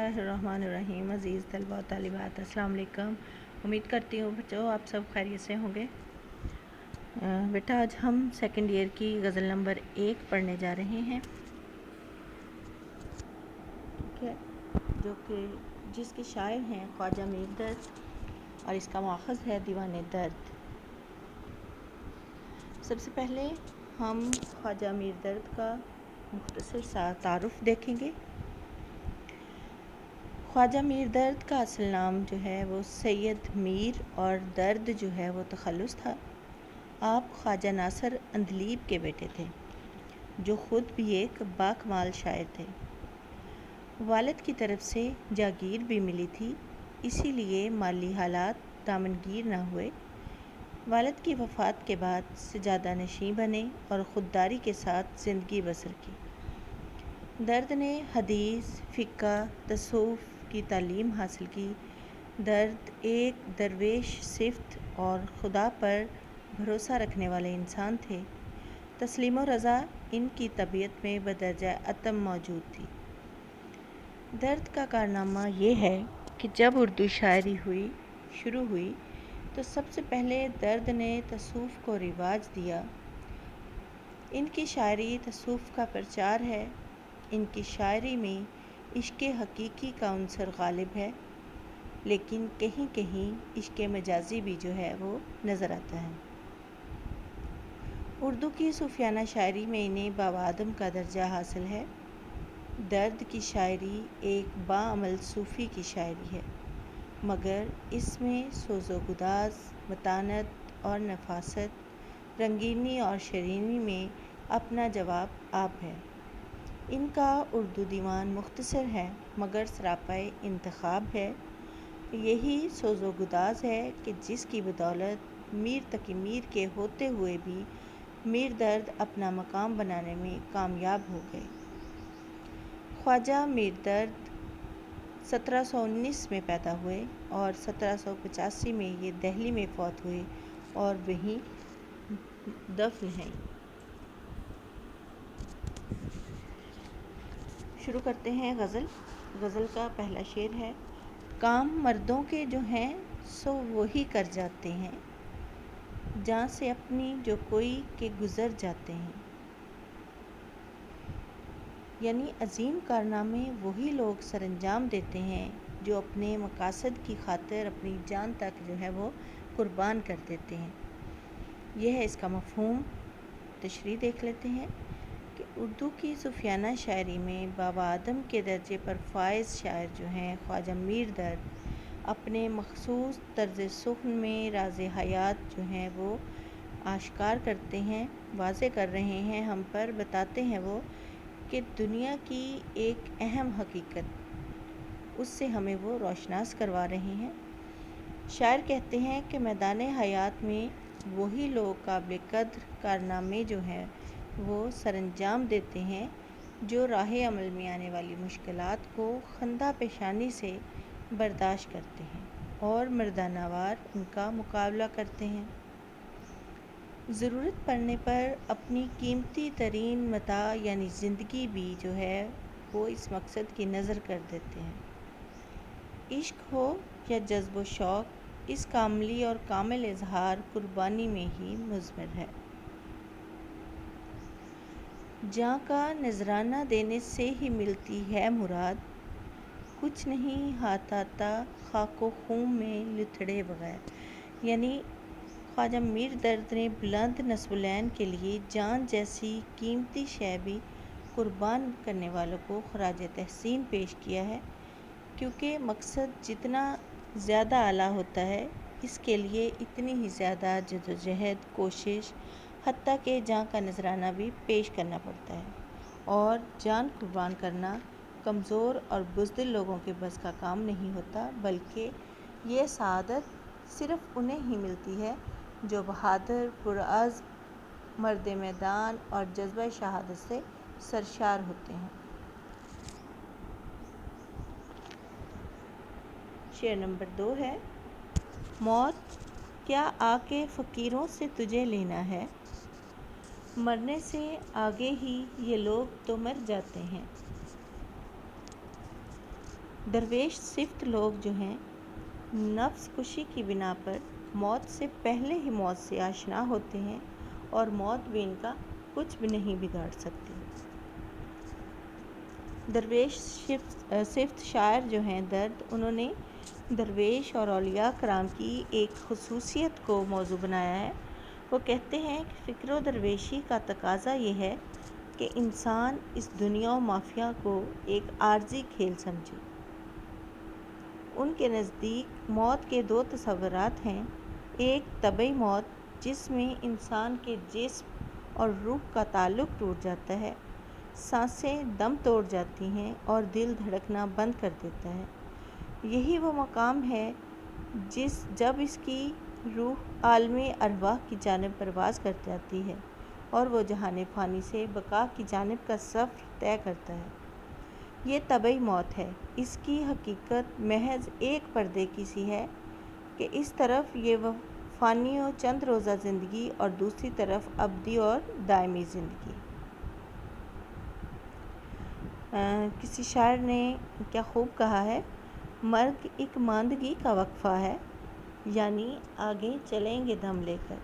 اللہ الرحمن الرحیم۔ عزیز طلباء و طالبات، السلام علیکم۔ امید کرتی ہوں بچوں آپ سب خیریت سے ہوں گے۔ بیٹا آج ہم سیکنڈ ایئر کی غزل نمبر 1 پڑھنے جا رہے ہیں، ٹھیک ہے، جو کہ جس کے شاعر ہیں خواجہ میر درد اور اس کا ماخذ ہے دیوان درد۔ سب سے پہلے ہم خواجہ میر درد کا مختصر سا تعارف دیکھیں گے۔ خواجہ میر درد کا اصل نام جو ہے وہ سید میر اور درد جو ہے وہ تخلص تھا۔ آپ خواجہ ناصر اندلیب کے بیٹے تھے، جو خود بھی ایک باکمال شاعر تھے۔ والد کی طرف سے جاگیر بھی ملی تھی، اسی لیے مالی حالات دامنگیر نہ ہوئے۔ والد کی وفات کے بعد سجادہ نشین بنے اور خودداری کے ساتھ زندگی بسر کی۔ درد نے حدیث، فقہ، تصوف کی تعلیم حاصل کی۔ درد ایک درویش صفت اور خدا پر بھروسہ رکھنے والے انسان تھے۔ تسلیم و رضا ان کی طبیعت میں بدرجہ اتم موجود تھی۔ درد کا کارنامہ یہ ہے کہ جب اردو شاعری شروع ہوئی تو سب سے پہلے درد نے تصوف کو رواج دیا۔ ان کی شاعری تصوف کا پرچار ہے۔ ان کی شاعری میں عشق حقیقی کا عنصر غالب ہے، لیکن کہیں کہیں عشق مجازی بھی جو ہے وہ نظر آتا ہے۔ اردو کی صوفیانہ شاعری میں انہیں بابا آدم کا درجہ حاصل ہے۔ درد کی شاعری ایک باعمل صوفی کی شاعری ہے، مگر اس میں سوز و گداز، متانت اور نفاست، رنگینی اور شیرینی میں اپنا جواب آب ہے۔ ان کا اردو دیوان مختصر ہے مگر سراپے انتخاب ہے۔ یہی سوز و گداز ہے کہ جس کی بدولت میر تقی میر کے ہوتے ہوئے بھی میر درد اپنا مقام بنانے میں کامیاب ہو گئے۔ خواجہ میر درد 1719 میں پیدا ہوئے اور 1785 میں یہ دہلی میں فوت ہوئے اور وہیں دفن ہیں۔ شروع کرتے ہیں غزل۔ غزل کا پہلا شعر ہے: کام مردوں کے جو ہیں سو وہی کر جاتے ہیں، جاں سے اپنی جو کوئی کے گزر جاتے ہیں۔ یعنی عظیم کارنامے وہی لوگ سر انجام دیتے ہیں جو اپنے مقاصد کی خاطر اپنی جان تک جو ہے وہ قربان کر دیتے ہیں۔ یہ ہے اس کا مفہوم۔ تشریح دیکھ لیتے ہیں کہ اردو کی صوفیانہ شاعری میں بابا آدم کے درجے پر فائز شاعر جو ہیں خواجہ میر درد اپنے مخصوص طرز سخن میں راز حیات جو ہیں وہ آشکار کرتے ہیں، واضح کر رہے ہیں، ہم پر بتاتے ہیں وہ کہ دنیا کی ایک اہم حقیقت، اس سے ہمیں وہ روشناس کروا رہے ہیں۔ شاعر کہتے ہیں کہ میدان حیات میں وہی لوگ قابل قدر کارنامے جو ہیں وہ سر انجام دیتے ہیں جو راہ عمل میں آنے والی مشکلات کو خندہ پیشانی سے برداشت کرتے ہیں اور مردانہ وار ان کا مقابلہ کرتے ہیں۔ ضرورت پڑنے پر اپنی قیمتی ترین متاع یعنی زندگی بھی جو ہے وہ اس مقصد کی نذر کر دیتے ہیں۔ عشق ہو یا جذب و شوق، اس کا عملی اور کامل اظہار قربانی میں ہی مضمر ہے۔ جاں کا نذرانہ دینے سے ہی ملتی ہے مراد، کچھ نہیں ہاتھ آتا خاک و خون میں لتھڑے بغیر۔ یعنی خواجہ میر درد نے بلند نسب العین کے لیے جان جیسی قیمتی شے بھی قربان کرنے والوں کو خراج تحسین پیش کیا ہے، کیونکہ مقصد جتنا زیادہ اعلیٰ ہوتا ہے اس کے لیے اتنی ہی زیادہ جدوجہد، کوشش، حتیٰ کہ جاں کا نذرانہ بھی پیش کرنا پڑتا ہے، اور جان قربان کرنا کمزور اور بزدل لوگوں کے بس کا کام نہیں ہوتا، بلکہ یہ سعادت صرف انہیں ہی ملتی ہے جو بہادر، پرعزم، مرد میدان اور جذبہ شہادت سے سرشار ہوتے ہیں۔ شعر نمبر 2 ہے: موت کیا آ کے فقیروں سے تجھے لینا ہے، مرنے سے آگے ہی یہ لوگ تو مر جاتے ہیں۔ درویش صفت لوگ جو ہیں نفس کشی کی بنا پر موت سے پہلے ہی موت سے آشنا ہوتے ہیں اور موت بھی ان کا کچھ بھی نہیں بگاڑ سکتی۔ درویش صفت شاعر جو ہیں درد، انہوں نے درویش اور اولیاء کرام کی ایک خصوصیت کو موضوع بنایا ہے۔ وہ کہتے ہیں کہ فکر و درویشی کا تقاضا یہ ہے کہ انسان اس دنیا و مافیا کو ایک عارضی کھیل سمجھے۔ ان کے نزدیک موت کے دو تصورات ہیں، ایک طبعی موت جس میں انسان کے جسم اور روح کا تعلق ٹوٹ جاتا ہے، سانسیں دم توڑ جاتی ہیں اور دل دھڑکنا بند کر دیتا ہے۔ یہی وہ مقام ہے جب اس کی روح عالم ارواح کی جانب پرواز کر جاتی ہے اور وہ جہان فانی سے بقا کی جانب کا سفر طے کرتا ہے۔ یہ طبعی موت ہے۔ اس کی حقیقت محض ایک پردے کی سی ہے کہ اس طرف یہ فانی و چند روزہ زندگی اور دوسری طرف ابدی اور دائمی زندگی۔ کسی شاعر نے کیا خوب کہا ہے، مرگ ایک ماندگی کا وقفہ ہے، یعنی آگے چلیں گے دم لے کر۔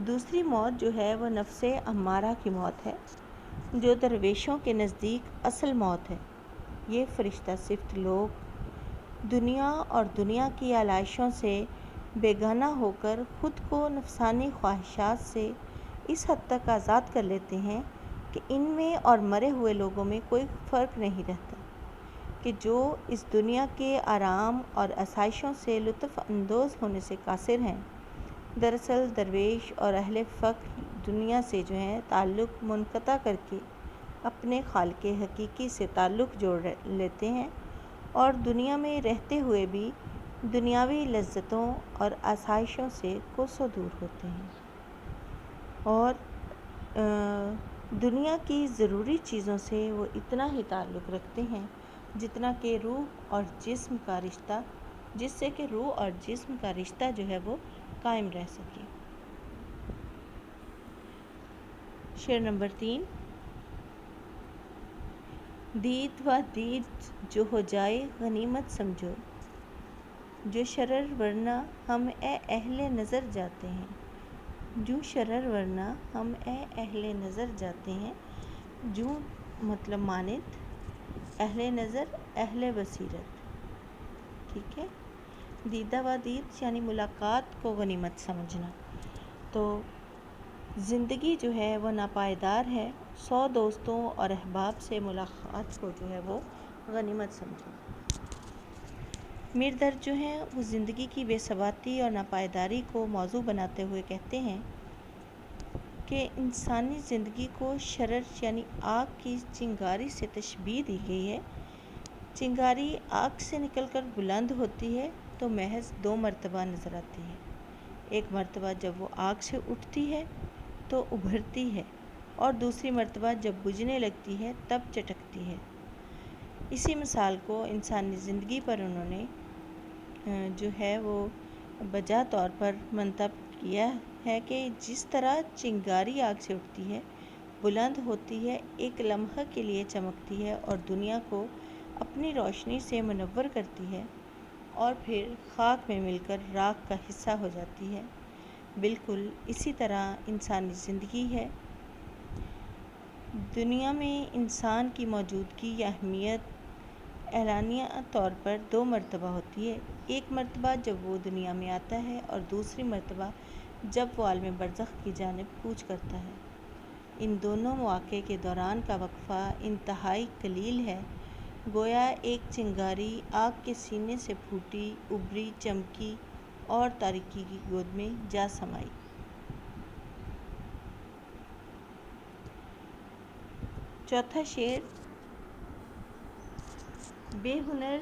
دوسری موت جو ہے وہ نفس امارہ کی موت ہے، جو درویشوں کے نزدیک اصل موت ہے۔ یہ فرشتہ صفت لوگ دنیا اور دنیا کی آلائشوں سے بیگانہ ہو کر خود کو نفسانی خواہشات سے اس حد تک آزاد کر لیتے ہیں کہ ان میں اور مرے ہوئے لوگوں میں کوئی فرق نہیں رہتا، کہ جو اس دنیا کے آرام اور آسائشوں سے لطف اندوز ہونے سے قاصر ہیں، دراصل درویش اور اہل فقر دنیا سے جو ہے تعلق منقطع کر کے اپنے خالق حقیقی سے تعلق جوڑ لیتے ہیں اور دنیا میں رہتے ہوئے بھی دنیاوی لذتوں اور آسائشوں سے کوسوں دور ہوتے ہیں اور دنیا کی ضروری چیزوں سے وہ اتنا ہی تعلق رکھتے ہیں جتنا کہ روح اور جسم کا رشتہ، جس سے کہ روح اور جسم کا رشتہ جو ہے وہ قائم رہ سکے۔ شعر نمبر 3۔ دید و دید جو ہو جائے غنیمت سمجھو، جو شرر ورنہ ہم اے اہل نظر جاتے ہیں۔ جو شرر ورنہ ہم اے اہل نظر جاتے ہیں، جو مطلب مانند، اہل نظر اہل بصیرت، ٹھیک ہے۔ دیدہ و دید یعنی ملاقات کو غنیمت سمجھنا۔ تو زندگی جو ہے وہ ناپائیدار ہے، 100 دوستوں اور احباب سے ملاقات کو جو ہے وہ غنیمت سمجھیں۔ میر درد جو ہیں وہ زندگی کی بے ثباتی اور ناپائیداری کو موضوع بناتے ہوئے کہتے ہیں کہ انسانی زندگی کو شرر یعنی آگ کی چنگاری سے تشبیہ دی گئی ہے۔ چنگاری آگ سے نکل کر بلند ہوتی ہے تو محض 2 مرتبہ نظر آتی ہے۔ ایک مرتبہ جب وہ آگ سے اٹھتی ہے تو ابھرتی ہے اور دوسری مرتبہ جب بجھنے لگتی ہے تب چٹکتی ہے۔ اسی مثال کو انسانی زندگی پر انہوں نے جو ہے وہ بجا طور پر منتقل کیا ہے کہ جس طرح چنگاری آگ سے اٹھتی ہے، بلند ہوتی ہے، ایک لمحہ کے لیے چمکتی ہے اور دنیا کو اپنی روشنی سے منور کرتی ہے اور پھر خاک میں مل کر راکھ کا حصہ ہو جاتی ہے، بالکل اسی طرح انسانی زندگی ہے۔ دنیا میں انسان کی موجودگی یا اہمیت اعلانیہ طور پر 2 مرتبہ ہوتی ہے، ایک مرتبہ جب وہ دنیا میں آتا ہے اور دوسری مرتبہ جب وہ عالم برزخ کی جانب کوچ کرتا ہے۔ ان دونوں مواقع کے دوران کا وقفہ انتہائی قلیل ہے، گویا ایک چنگاری آگ کے سینے سے پھوٹی، ابھری، چمکی اور تاریکی کی گود میں جا سمائی۔ چوتھا شعر۔ بے ہنر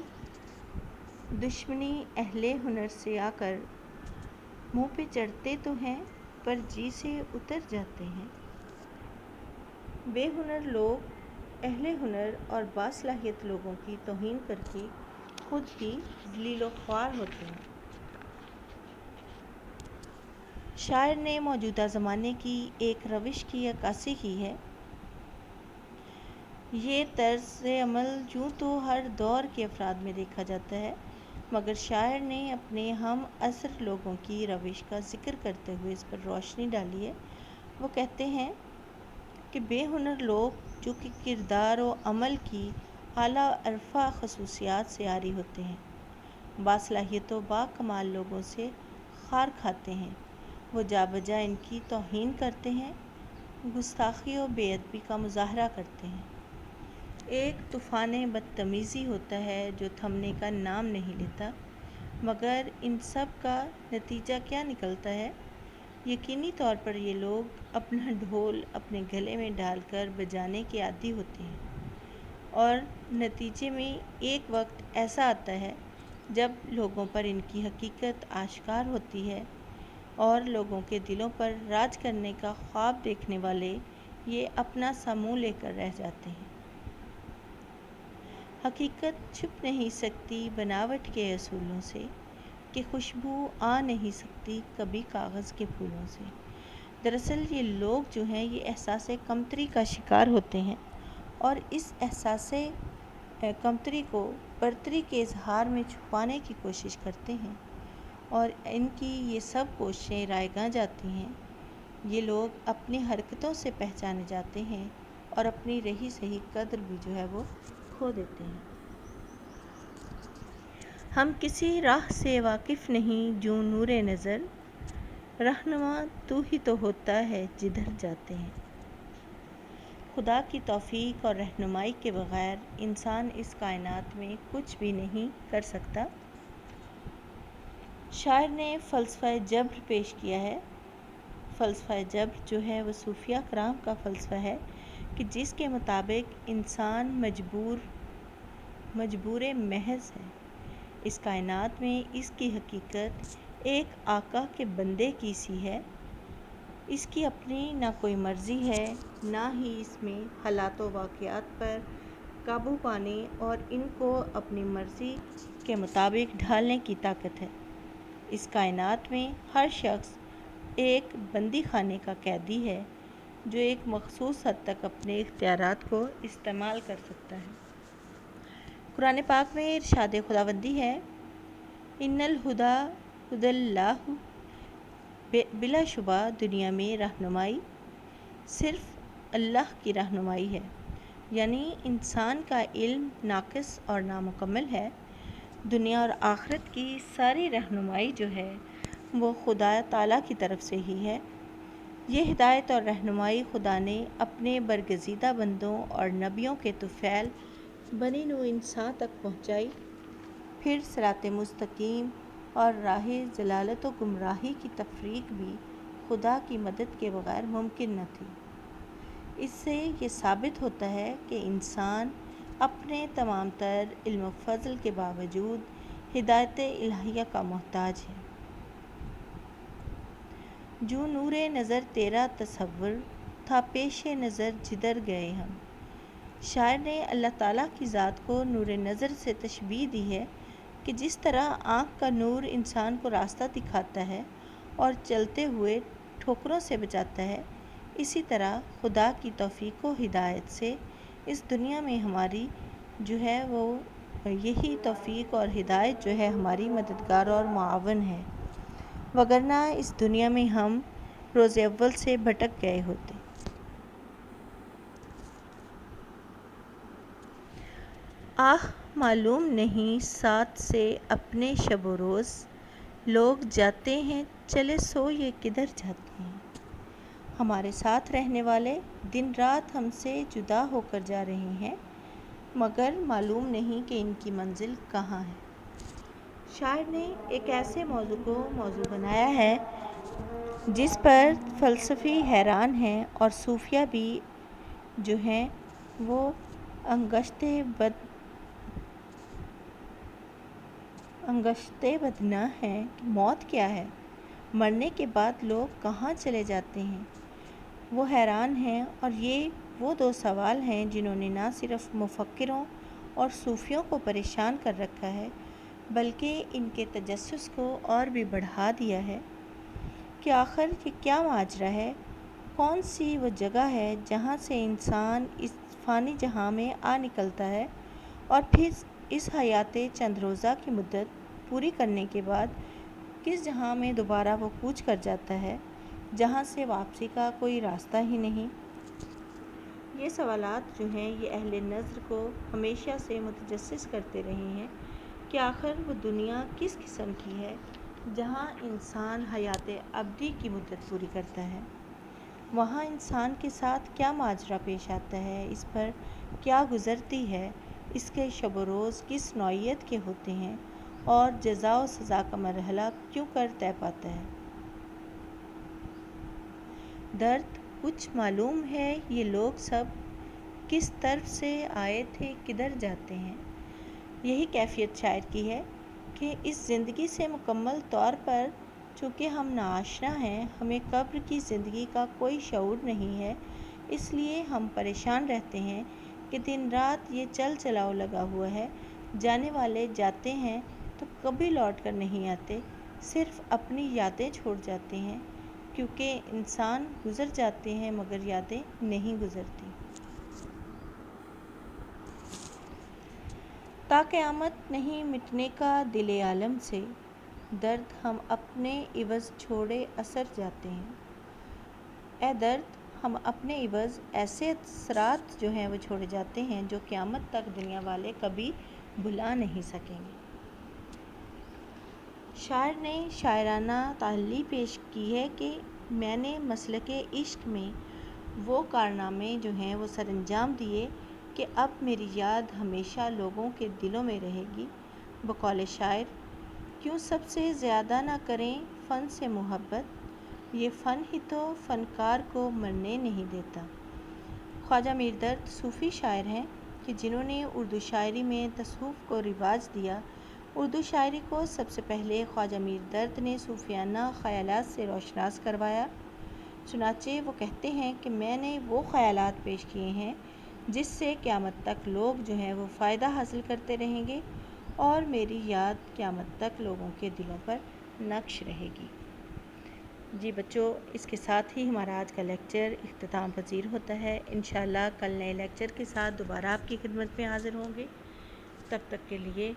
دشمنی اہل ہنر سے آ کر منہ پہ چڑھتے تو ہیں پر جی سے اتر جاتے ہیں۔ بے ہنر لوگ اہل ہنر اور باصلاحیت لوگوں کی توہین کر کے خود ہی ذلیل و خوار ہوتے ہیں۔ شاعر نے موجودہ زمانے کی ایک روش کی عکاسی کی ہے یہ طرز عمل یوں تو ہر دور کے افراد میں دیکھا جاتا ہے، مگر شاعر نے اپنے ہم عصر لوگوں کی روش کا ذکر کرتے ہوئے اس پر روشنی ڈالی ہے۔ وہ کہتے ہیں کہ بے ہنر لوگ جو کہ کردار و عمل کی اعلیٰ عرفہ خصوصیات سے عاری ہوتے ہیں، باصلاحیت و باکمال لوگوں سے خار کھاتے ہیں، وہ جا بجا ان کی توہین کرتے ہیں، گستاخی و بے ادبی کا مظاہرہ کرتے ہیں۔ ایک طوفان بدتمیزی ہوتا ہے جو تھمنے کا نام نہیں لیتا، مگر ان سب کا نتیجہ کیا نکلتا ہے؟ یقینی طور پر یہ لوگ اپنا ڈھول اپنے گلے میں ڈال کر بجانے کے عادی ہوتے ہیں، اور نتیجے میں ایک وقت ایسا آتا ہے جب لوگوں پر ان کی حقیقت آشکار ہوتی ہے اور لوگوں کے دلوں پر راج کرنے کا خواب دیکھنے والے یہ اپنا سا منہ لے کر رہ جاتے ہیں۔ حقیقت چھپ نہیں سکتی بناوٹ کے اصولوں سے، کہ خوشبو آ نہیں سکتی کبھی کاغذ کے پھولوں سے۔ دراصل یہ لوگ جو ہیں یہ احساس کمتری کا شکار ہوتے ہیں، اور اس احساس کمتری کو برتری کے اظہار میں چھپانے کی کوشش کرتے ہیں، اور ان کی یہ سب کوششیں رائیگاں جاتی ہیں۔ یہ لوگ اپنی حرکتوں سے پہچانے جاتے ہیں اور اپنی رہی سہی قدر بھی جو ہے وہ کھو دیتے ہیں۔ ہم کسی راہ سے واقف نہیں جوں نور نظر، رہنما تو ہی تو ہوتا ہے جدھر جاتے ہیں۔ خدا کی توفیق اور رہنمائی کے بغیر انسان اس کائنات میں کچھ بھی نہیں کر سکتا۔ شاعر نے فلسفہ جبر پیش کیا ہے۔ فلسفہ جبر جو ہے وہ صوفیہ کرام کا فلسفہ ہے کہ جس کے مطابق انسان مجبور محض ہے۔ اس کائنات میں اس کی حقیقت ایک آقا کے بندے کی سی ہے۔ اس کی اپنی نہ کوئی مرضی ہے، نہ ہی اس میں حالات و واقعات پر قابو پانے اور ان کو اپنی مرضی کے مطابق ڈھالنے کی طاقت ہے۔ اس کائنات میں ہر شخص ایک بندی خانے کا قیدی ہے جو ایک مخصوص حد تک اپنے اختیارات کو استعمال کر سکتا ہے۔ قرآن پاک میں ارشاد خداوندی ہے، ان الہدی ھدی اللہ، بلا شبہ دنیا میں رہنمائی صرف اللہ کی رہنمائی ہے، یعنی انسان کا علم ناقص اور نامکمل ہے۔ دنیا اور آخرت کی ساری رہنمائی جو ہے وہ خدا تعالیٰ کی طرف سے ہی ہے۔ یہ ہدایت اور رہنمائی خدا نے اپنے برگزیدہ بندوں اور نبیوں کے طفیل بنی نوع انسان تک پہنچائی۔ پھر صراط مستقیم اور راہ ضلالت و گمراہی کی تفریق بھی خدا کی مدد کے بغیر ممکن نہ تھی۔ اس سے یہ ثابت ہوتا ہے کہ انسان اپنے تمام تر علم و فضل کے باوجود ہدایت الہیہ کا محتاج ہے۔ جو نور نظر تیرا تصور تھا پیش نظر جدھر گئے ہم۔ شاعر نے اللہ تعالیٰ کی ذات کو نور نظر سے تشبیہ دی ہے کہ جس طرح آنکھ کا نور انسان کو راستہ دکھاتا ہے اور چلتے ہوئے ٹھوکروں سے بچاتا ہے، اسی طرح خدا کی توفیق و ہدایت سے اس دنیا میں ہماری جو ہے وہ یہی توفیق اور ہدایت جو ہے ہماری مددگار اور معاون ہے، وگرنہ اس دنیا میں ہم روز اول سے بھٹک گئے ہوتے۔ آہ معلوم نہیں ساتھ سے اپنے شب و روز، لوگ جاتے ہیں چلے سو یہ کدھر جاتے ہیں۔ ہمارے ساتھ رہنے والے دن رات ہم سے جدا ہو کر جا رہے ہیں، مگر معلوم نہیں کہ ان کی منزل کہاں ہے۔ شاعر نے ایک ایسے موضوع کو موضوع بنایا ہے جس پر فلسفی حیران ہیں اور صوفیہ بھی جو ہیں وہ انگشتے بدناں ہیں کہ موت کیا ہے، مرنے کے بعد لوگ کہاں چلے جاتے ہیں۔ وہ حیران ہیں، اور یہ وہ دو سوال ہیں جنہوں نے نہ صرف مفکروں اور صوفیوں کو پریشان کر رکھا ہے بلکہ ان کے تجسس کو اور بھی بڑھا دیا ہے کہ آخر یہ کیا ماجرا ہے، کون سی وہ جگہ ہے جہاں سے انسان اس فانی جہاں میں آ نکلتا ہے اور پھر اس حیات چند روزہ کی مدت پوری کرنے کے بعد کس جہاں میں دوبارہ وہ کوچ کر جاتا ہے جہاں سے واپسی کا کوئی راستہ ہی نہیں؟ یہ سوالات جو ہیں یہ اہل نظر کو ہمیشہ سے متجسس کرتے رہے ہیں کہ آخر وہ دنیا کس قسم کی ہے جہاں انسان حیات ابدی کی مدت پوری کرتا ہے۔ وہاں انسان کے ساتھ کیا ماجرا پیش آتا ہے، اس پر کیا گزرتی ہے، اس کے شب و روز کس نوعیت کے ہوتے ہیں اور جزا و سزا کا مرحلہ کیوں کر طے پاتا ہے۔ درد کچھ معلوم ہے یہ لوگ سب کس طرف سے آئے تھے کدھر جاتے ہیں؟ یہی کیفیت شاعر کی ہے کہ اس زندگی سے مکمل طور پر چونکہ ہم ناآشنا ہیں، ہمیں قبر کی زندگی کا کوئی شعور نہیں ہے، اس لیے ہم پریشان رہتے ہیں کہ دن رات یہ چل چلاؤ لگا ہوا ہے، جانے والے جاتے ہیں تو کبھی لوٹ کر نہیں آتے، صرف اپنی یادیں چھوڑ جاتے ہیں، کیونکہ انسان گزر جاتے ہیں مگر یادیں نہیں گزرتی۔ تا قیامت نہیں مٹنے کا دل عالم سے، درد ہم اپنے عوض چھوڑے اثر جاتے ہیں۔ اے درد، ہم اپنے عوض ایسے اثرات جو ہیں وہ چھوڑے جاتے ہیں جو قیامت تک دنیا والے کبھی بھلا نہیں سکیں گے۔ شاعر نے شاعرانہ تعلی پیش کی ہے کہ میں نے مسلک عشق میں وہ کارنامے جو ہیں وہ سر انجام دیے کہ اب میری یاد ہمیشہ لوگوں کے دلوں میں رہے گی۔ بقول شاعر، کیوں سب سے زیادہ نہ کریں فن سے محبت، یہ فن ہی تو فنکار کو مرنے نہیں دیتا۔ خواجہ میر درد صوفی شاعر ہیں کہ جنہوں نے اردو شاعری میں تصوف کو رواج دیا۔ اردو شاعری کو سب سے پہلے خواجہ میر درد نے صوفیانہ خیالات سے روشناس کروایا۔ چنانچہ وہ کہتے ہیں کہ میں نے وہ خیالات پیش کیے ہیں جس سے قیامت تک لوگ جو ہیں وہ فائدہ حاصل کرتے رہیں گے اور میری یاد قیامت تک لوگوں کے دلوں پر نقش رہے گی۔ جی بچوں، اس کے ساتھ ہی ہمارا آج کا لیکچر اختتام پذیر ہوتا ہے۔ انشاءاللہ کل نئے لیکچر کے ساتھ دوبارہ آپ کی خدمت میں حاضر ہوں گے۔ تب تک کے لیے